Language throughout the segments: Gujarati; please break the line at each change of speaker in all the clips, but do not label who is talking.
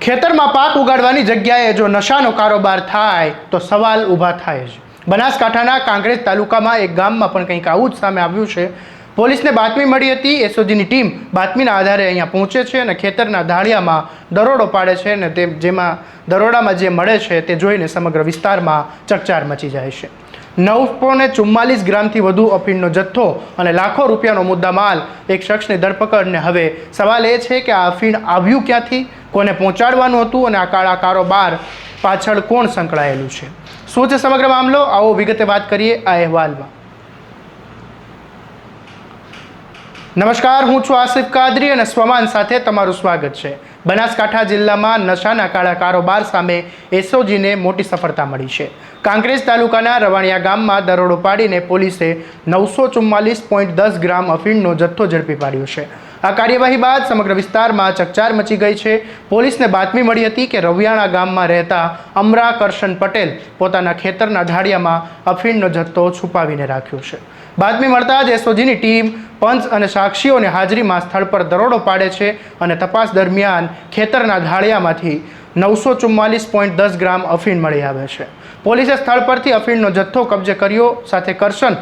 ખેતરમાં પાક ઉગાડવાની જગ્યાએ જો નશાનો કારોબાર થાય તો સવાલ ઊભા થાય છે। બનાસકાંઠાના કાંકરેજ તાલુકામાં એક ગામમાં પણ કંઈક આવું જ સામે આવ્યું છે। પોલીસને બાતમી મળી હતી। એસઓજીની ટીમ બાતમીના આધારે અહીંયા પહોંચે છે અને ખેતરના ધાડિયામાં દરોડો પાડે છે અને જેમાં દરોડામાં જે મળે છે તે જોઈને સમગ્ર વિસ્તારમાં ચકચાર મચી જાય છે। 944 ગ્રામથી વધુ અફીણનો જથ્થો અને લાખો રૂપિયાનો મુદ્દામાલ એક શખ્સની ધરપકડને હવે સવાલ એ છે કે આ અફીણ આવ્યું ક્યાંથી, કોને પહોંચાડવાનું હતું અને આ કાળા કારોબાર પાછળ કોણ સંકળાયેલું છે, શું છે સમગ્ર મામલો, આવો વિગતે વાત કરીએ આ અહેવાલમાં। નમસ્કાર, હું છું આસિફ કાદરી અને સ્વમાન સાથે તમારું સ્વાગત છે। બનાસકાંઠા જિલ્લામાં નશાના કાળા કારોબાર સામે એસઓજીને મોટી સફળતા મળી છે। કાંકરેજ તાલુકાના રવાણિયા ગામમાં દરોડો પાડીને પોલીસે 944.10 ગ્રામ અફીણનો જથ્થો ઝડપી પાડ્યો છે। આ કાર્યવાહી બાદ સમગ્ર વિસ્તારમાં ચકચાર મચી ગઈ છે। પોલીસને બાતમી મળી હતી કે રવિયાણા ગામમાં રહેતા અમરા કરશન પટેલ પોતાના ખેતરના ધાડિયામાં અફીણનો જથ્થો છુપાવીને રાખ્યો છે। બાતમી મળતા જ એસઓજીની ટીમ પંચ અને સાક્ષીઓની હાજરીમાં સ્થળ પર દરોડો પાડે છે અને તપાસ દરમિયાન ખેતરના ધાડિયામાંથી 944.10 ગ્રામ અફીણ મળી આવે છે। પોલીસે સ્થળ પરથી અફીણનો જથ્થો કબજે કર્યો, સાથે કરશન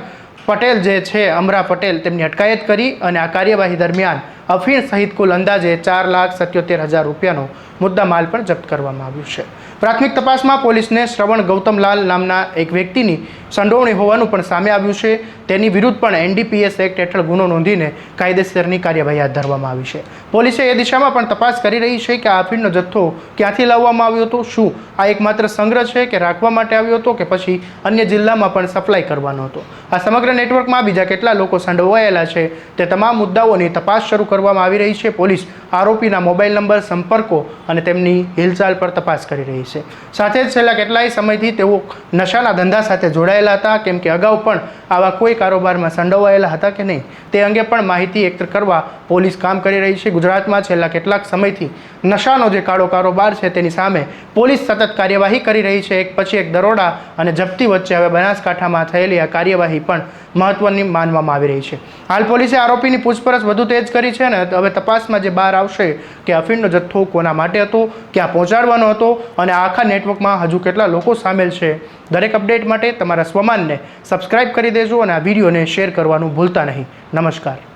પટેલ જે છે અમરા પટેલ તેમની અટકાયત કરી અને આ કાર્યવાહી દરમિયાન અફીણ સહિત કુલ અંદાજે 4,77,000 રૂપિયાનો મુદ્દામાલ પણ જપ્ત કરવામાં આવ્યું છે। પ્રાથમિક તપાસમાં પોલીસને શ્રવણ ગૌતમલાલ નામના એક વ્યક્તિની સંડોવણી હોવાનું પણ સામે આવ્યું છે। તેની વિરુદ્ધ પણ એનડીપીએસ એક્ટ હેઠળ ગુનો નોંધીને કાયદેસરની કાર્યવાહી હાથ ધરવામાં આવી છે। પોલીસે એ દિશામાં પણ તપાસ કરી રહી છે કે આ અફીણનો જથ્થો ક્યાંથી લાવવામાં આવ્યો હતો, શું આ એકમાત્ર સંગ્રહ છે કે રાખવા માટે આવ્યો હતો કે પછી અન્ય જિલ્લામાં પણ સપ્લાય કરવાનો હતો। આ સમગ્ર નેટવર્કમાં બીજા કેટલા લોકો સંડોવાયેલા છે તે તમામ મુદ્દાઓની તપાસ શરૂ કરવામાં આવી રહી છે। પોલીસ આરોપીના મોબાઈલ નંબર, સંપર્કો અને તેમની હિલચાલ પર તપાસ કરી રહી છે। સાથે જ છેલ્લા કેટલાય સમયથી તેઓ નશાના ધંધા સાથે જોડાયેલા હતા, કેમ કે અગાઉ પણ આવા કોઈ કારોબારમાં સંડોવાયેલા હતા કે નહીં તે અંગે પણ માહિતી એકત્ર કરવા પોલીસ કામ કરી રહી છે। ગુજરાતમાં છેલ્લા કેટલાક સમયથી નશાનો જે કાળો કારોબાર છે તેની સામે પોલીસ સતત કાર્યવાહી કરી રહી છે। એક પછી એક દરોડા અને જપ્તી વચ્ચે હવે બનાસકાંઠામાં થયેલી આ કાર્યવાહી પણ મહત્વની માનવામાં આવી રહી છે। હાલ પોલીસે આરોપીની પૂછપરછ વધુ તેજ કરી છે અને હવે તપાસમાં જે બહાર આવશે કે અફીણનો જથ્થો કોના માટે હતો, ક્યાં પહોંચાડવાનો હતો અને આખા નેટવર્કમાં હજુ કેટલા લોકો સામેલ છે। દરેક અપડેટ માટે તમારા સ્વમાનને સબસ્ક્રાઇબ કરી દેજો અને આ વિડીયોને શેર કરવાનું ભૂલતા નહીં। નમસ્કાર।